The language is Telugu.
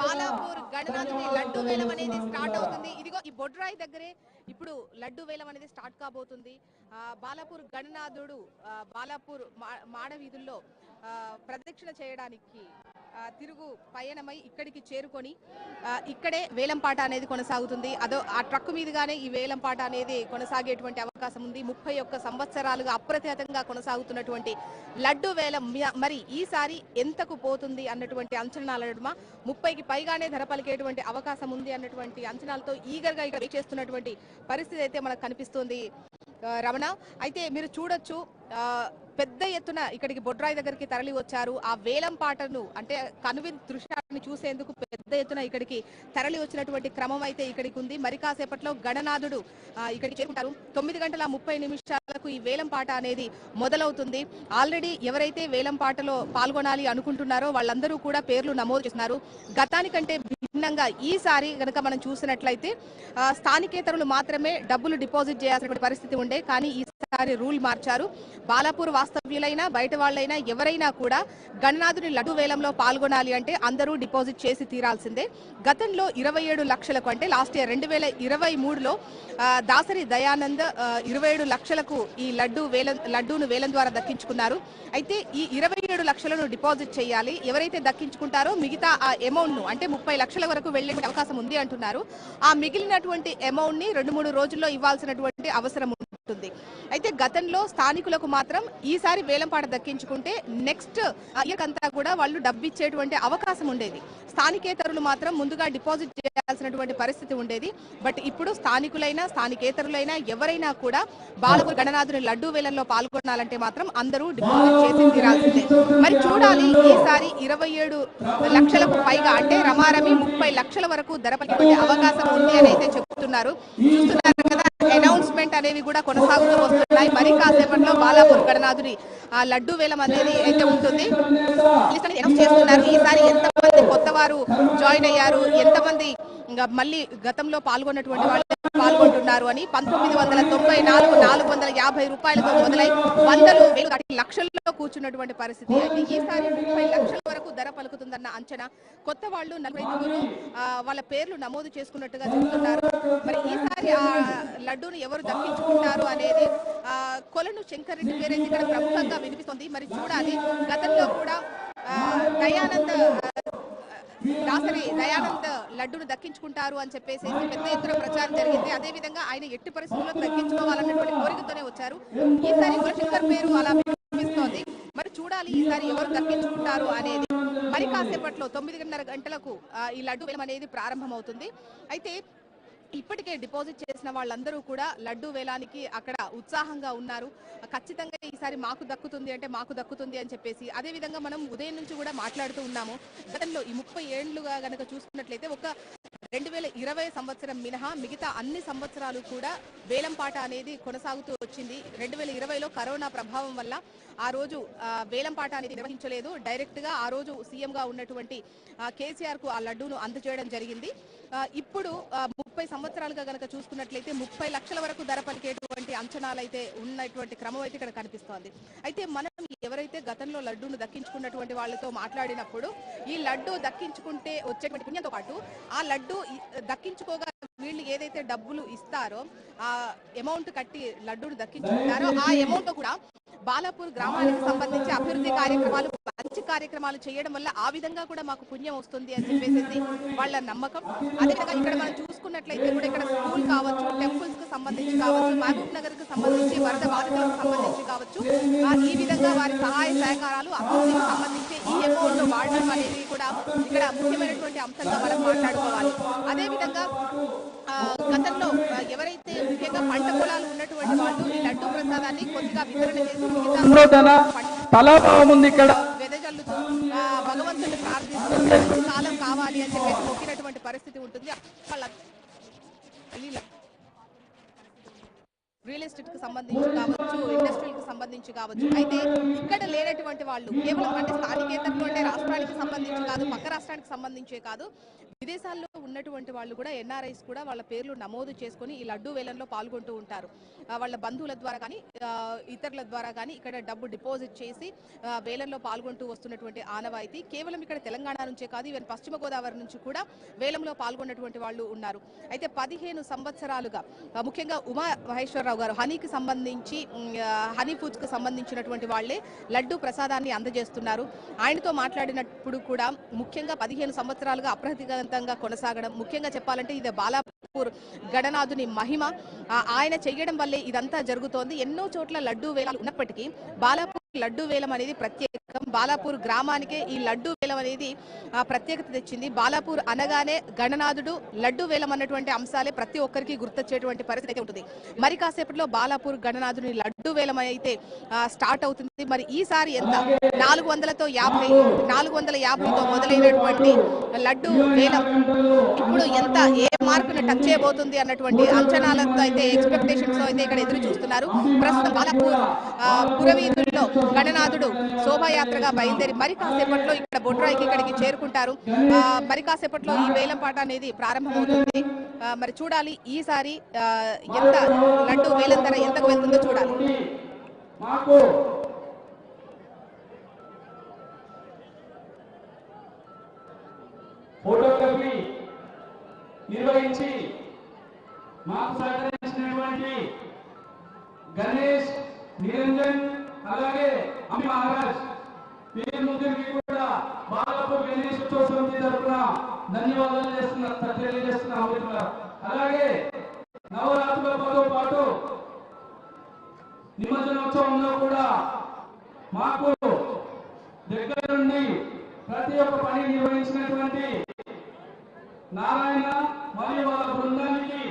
బాలాపూర్ గణనాథుని లడ్డు వేలం అనేది స్టార్ట్ అవుతుంది. ఇదిగో ఈ బొడ్రాయి దగ్గరే ఇప్పుడు లడ్డు వేలం అనేది స్టార్ట్ కాబోతుంది. బాలాపూర్ గణనాథుడు బాలాపూర్ మాడ వీధుల్లో ప్రదక్షిణ చేయడానికి తిరుగు పయనమై ఇక్కడికి చేరుకొని ఇక్కడే వేలంపాట అనేది కొనసాగుతుంది. ఆ ట్రక్ మీదుగానే ఈ వేలంపాట అనేది కొనసాగేటువంటి అవకాశం ఉంది. 31 సంవత్సరాలుగా అప్రతిహతంగా కొనసాగుతున్నటువంటి లడ్డు వేలం మరి ఈసారి ఎంతకు పోతుంది అన్నటువంటి అంచనాల నడుమ 30కి పైగానే ధర పలికేటువంటి అవకాశం ఉంది అన్నటువంటి అంచనాలతో ఈగర్గా ఇక్కడ వెయిట్ చేస్తున్నటువంటి పరిస్థితి అయితే మనకు కనిపిస్తుంది రమణ. అయితే మీరు చూడొచ్చు పెద్ద ఎత్తున ఇక్కడికి బొడ్రాయి దగ్గరికి తరలి వచ్చారు. ఆ వేలం పాటను అంటే కనువిందు దృశ్యాన్ని చూసేందుకు పెద్ద ఎత్తున ఇక్కడికి తరలి వచ్చినటువంటి క్రమం అయితే ఇక్కడికి ఉంది. మరి కాసేపట్లో గణనాథుడు ఇక్కడికి చేరుకుంటారు. 9:30 ఈ వేలం పాట అనేది మొదలవుతుంది. ఆల్రెడీ ఎవరైతే వేలం పాటలో పాల్గొనాలి అనుకుంటున్నారో వాళ్ళందరూ కూడా పేర్లు నమోదు చేస్తున్నారు. గతానికంటే భిన్నంగా ఈసారి గనక మనం చూసినట్లయితే స్థానికేతరులు మాత్రమే డబ్బులు డిపాజిట్ చేయాల్సిన పరిస్థితి ఉండే, కానీ ఈసారి రూల్ మార్చారు. బాలాపూర్ వాస్తవ్యులైనా బయట వాళ్ళైనా ఎవరైనా కూడా గణనాథుని లడ్డు వేలంలో పాల్గొనాలి అంటే అందరూ డిపాజిట్ చేసి తీరాల్సిందే. గతంలో 27 లక్షలకు అంటే లాస్ట్ ఇయర్ 2023లో దాసరి దయానంద్ 27 లక్షలకు ఈ లడ్డూను వేలం ద్వారా దక్కించుకున్నారు. అయితే ఈ 27 లక్షలను డిపాజిట్ చేయాలి. ఎవరైతే దక్కించుకుంటారో మిగతా ఆ అమౌంట్ ను అంటే 30 లక్షల వరకు వెళ్లే అవకాశం ఉంది అంటున్నారు. ఆ మిగిలినటువంటి అమౌంట్ ని 2-3 రోజుల్లో ఇవ్వాల్సినటువంటి అవసరం ఉంటుంది. అయితే గతంలో స్థానికులకు మాత్రం ఈసారి వేలంపాట దక్కించుకుంటే నెక్స్ట్ ఇయర్ అంతా కూడా వాళ్ళు డబ్బు ఇచ్చేటువంటి అవకాశం ఉండేది. స్థానికేతరులు మాత్రం ముందుగా డిపాజిట్ చేయాల్సినటువంటి పరిస్థితి ఉండేది. బట్ ఇప్పుడు స్థానికులైనా స్థానికేతరులైనా ఎవరైనా కూడా బాలాపూర్ గణనాథుని లడ్డు వేలంలో పాల్గొనాలంటే మాత్రం అందరూ డిపాజిట్ చేసి తీరాల్సిందే. మరి చూడాలి ఈసారి 27 లక్షలకు పైగా అంటే రమారమి 30 లక్షల వరకు ధర పలికే అవకాశం ఉంది అని అయితే చెప్తున్నారు. చూస్తున్నారు కదా, అనౌన్స్మెంట్ అనేవి కూడా కొనసాగుతూ వస్తున్నాయి. మరి కాసేపట్లో బాలాపూర్ గణనాథుని లడ్డు వేలం అనేది అయితే ఉంటుంది. చేస్తున్నారు ఈసారి ఎంతమంది కొత్త వారు జాయిన్ అయ్యారు, ఎంతమంది మళ్ళీ గతంలో పాల్గొన్నటువంటి వాళ్ళు పాల్గొంటున్నారు అని 1994 450 రూపాయలతో మొదలై వందలు వేలు లక్షల్లో కూర్చున్నటువంటి పరిస్థితి. అయితే ఈసారి 30 లక్షల వరకు ధర పలుకుతుందన్న అంచనా. కొత్త వాళ్ళు 45 వాళ్ళ పేర్లు నమోదు చేసుకున్నట్టుగా చెబుతున్నారు. మరి ఈసారి ఆ లడ్డూను ఎవరు దక్కించుకుంటారు అనేది కొలను శంకర్రెడ్డి పేరైతే ఇక్కడ ప్రముఖంగా వినిపిస్తుంది. మరి చూడాలి. గతంలో కూడా దాసరి దయానంద్ లడ్డును దక్కించుకుంటారు అని చెప్పేసి పెద్ద ఎత్తున ప్రచారం జరిగింది. అదేవిధంగా ఆయన ఎట్టి పరిస్థితుల్లో దక్కించుకోవాలన్నటువంటి కోరికతోనే వచ్చారు. ఈసారి కులశంకర్ పేరు అలా వినిపిస్తోంది. మరి చూడాలి ఈసారి ఎవరు దక్కించుకుంటారు అనేది. మరి కాసేపట్లో 9:30 ఈ లడ్డు వేలం అనేది ప్రారంభమవుతుంది. అయితే ఇప్పటికే డిపాజిట్ చేసిన వాళ్ళందరూ కూడా లడ్డు వేలానికి అక్కడ ఉత్సాహంగా ఉన్నారు. ఖచ్చితంగా ఈసారి మాకు దక్కుతుంది అని చెప్పేసి. అదే విధంగా మనం ఉదయం నుంచి కూడా మాట్లాడుతూ ఉన్నాము. గతంలో ఈ 30 ఏళ్లుగా గనక చూసుకున్నట్లయితే ఒక 2020 సంవత్సరం మినహా మిగతా అన్ని సంవత్సరాలు కూడా వేలంపాట అనేది కొనసాగుతూ వచ్చింది. 2020లో కరోనా ప్రభావం వల్ల ఆ రోజు వేలంపాట అనేది నిర్వహించలేదు. డైరెక్ట్ గా ఆ రోజు సీఎం గా ఉన్నటువంటి కేసీఆర్ కు ఆ లడ్డూను అందజేయడం జరిగింది. ఇప్పుడు 30 సంవత్సరాలుగా గనక చూసుకున్నట్లయితే 30 లక్షల వరకు ధర పలికేటువంటి అంచనాలు అయితే ఉన్నటువంటి క్రమం అయితే ఇక్కడ కనిపిస్తోంది. అయితే మనం ఎవరైతే గతంలో లడ్డూను దక్కించుకున్నటువంటి వాళ్ళతో మాట్లాడినప్పుడు ఈ లడ్డు దక్కించుకుంటే వచ్చేటువంటి పుణ్యంతో పాటు ఆ లడ్డు దక్కించుకోగా వీళ్ళు ఏదైతే డబ్బులు ఇస్తారో ఆ అమౌంట్ కట్టి లడ్డూను దక్కించుకుంటారో ఆ అమౌంట్ కూడా బాలాపూర్ గ్రామానికి సంబంధించి అభివృద్ధి కార్యక్రమాలు మంచి కార్యక్రమాలు చేయడం వల్ల ఆ విధంగా కూడా మాకు పుణ్యం వస్తుంది అని చెప్పేసి వాళ్ళ నమ్మకం. అదేవిధంగా ఇక్కడ మనం చూసుకున్నట్లయితే కూడా ఇక్కడ స్కూల్ కావచ్చు, టెంపుల్స్ కు సంబంధించి కావచ్చు, మహబూబ్ నగర్ కు సంబంధించి, వరద బాధితులకు సంబంధించి కావచ్చు, ఈ విధంగా వారి సహాయ సహకారాలు అభివృద్ధికి సంబంధించి ఈ అమౌంట్ వాడడం అనేది కూడా ఇక్కడ ముఖ్యమైనటువంటి అంశంగా మనం మాట్లాడుకోవాలి. అదేవిధంగా గతంలో ఎవరైతే ముఖ్యంగా పంట పొలాలు ఉన్నటువంటి వాళ్ళు ఈ లడ్డు ప్రసాదాన్ని కొద్దిగా వితరణ చేసి వెదజల్లుతూ భగవంతుని ప్రార్థిస్తూ కాలం కావాలి అని చెప్పేసి మొక్కినటువంటి పరిస్థితి ఉంటుంది. రియల్ ఎస్టేట్ కి సంబంధించి కావచ్చు, ఇండస్ట్రియల్ కి సంబంధించి కావచ్చు. అయితే ఇక్కడ లేనటువంటి వాళ్ళు కేవలం అంటే స్థానికేతరులు అంటే రాష్ట్రానికి సంబంధించి కాదు, పక్క రాష్ట్రానికి సంబంధించే కాదు, విదేశాల్లో ఉన్నటువంటి వాళ్ళు కూడా ఎన్ఆర్ఐస్ కూడా వాళ్ళ పేర్లు నమోదు చేసుకొని ఈ లడ్డూ వేలంలో పాల్గొంటూ ఉంటారు. వాళ్ళ బంధువుల ద్వారా కానీ ఇతరుల ద్వారా కానీ ఇక్కడ డబ్బు డిపాజిట్ చేసి వేలంలో పాల్గొంటూ వస్తున్నటువంటి ఆనవాయితీ కేవలం ఇక్కడ తెలంగాణ నుంచే కాదు, ఈవెన్ పశ్చిమ గోదావరి నుంచి కూడా వేలంలో పాల్గొన్నటువంటి వాళ్ళు ఉన్నారు. అయితే 15 సంవత్సరాలుగా ముఖ్యంగా ఉమా మహేశ్వరరావు గారు హనీకి సంబంధించి హనీ ఫుడ్స్ కి సంబంధించినటువంటి వాళ్లే లడ్డు ప్రసాదాన్ని అందజేస్తున్నారు. ఆయనతో మాట్లాడినప్పుడు కూడా ముఖ్యంగా 15 సంవత్సరాలుగా అప్రతిఘాతంగా కొనసాగడం, ముఖ్యంగా చెప్పాలంటే ఇది బాలాపూర్ గణనాథుని మహిమ, ఆయన చెయ్యడం వల్లే ఇదంతా జరుగుతోంది. ఎన్నో చోట్ల లడ్డూ వేలాలు ఉన్నప్పటికీ బాలాపూర్ లడ్డూ వేలం అనేది ప్రత్యేకం. బాలాపూర్ గ్రామానికే ఈ లడ్డూ వేలం అనేది ప్రత్యేకత తెచ్చింది. బాలాపూర్ అనగానే గణనాథుడు, లడ్డూ వేలం అన్నటువంటి అంశాలే ప్రతి ఒక్కరికి గుర్తొచ్చేటువంటి పరిస్థితి అయితే ఉంటుంది. మరి కాసేపట్లో బాలాపూర్ గణనాథుని లడ్డూ వేలం అయితే స్టార్ట్ అవుతుంది. మరి ఈసారి ఎంత 450తో మొదలైనటువంటి లడ్డూ వేలం ఇప్పుడు ఎంత ఏ మార్కును టచ్ చేయబోతుంది అన్నటువంటి అంచనాలతో అయితే ఎక్స్పెక్టేషన్స్ అయితే ఇక్కడ ఎదురు చూస్తున్నారు. ప్రస్తుతం బాలాపూర్ పురవీధుల్లో గణనాథుడు శోభాయాత్రగా బయలుదేరి మరి కాసేపట్లో ఇక్కడ బొడ్రాయికి ఇక్కడికి చేరుకుంటారు. మరి కాసేపట్లో ఈ వేలం పాట అనేది ప్రారంభమవుతుంది. మరి చూడాలి ఈసారి ఎంత లడ్డు వేలం ధర ఎంతకు వెళ్తుందో చూడాలి. ఫోటోగ్రఫీ నిర్వహించి మాకు సహకరించినటువంటి గణేష్, నిరంజన్, అలాగే అమ్మి మహారాజ్ వీరి కూడా బాలాపూర్ గణేష్ ఉత్సవ సమితి తరఫున ధన్యవాదాలు తెలియజేస్తున్నా. అలాగే నవరాత్రులతో పాటు నిమజ్జనోత్సవంలో కూడా మాకు దగ్గర నుండి ప్రతి ఒక్క పని నిర్వహించినటువంటి నారాయణ మరియు వాళ్ళ బృందానికి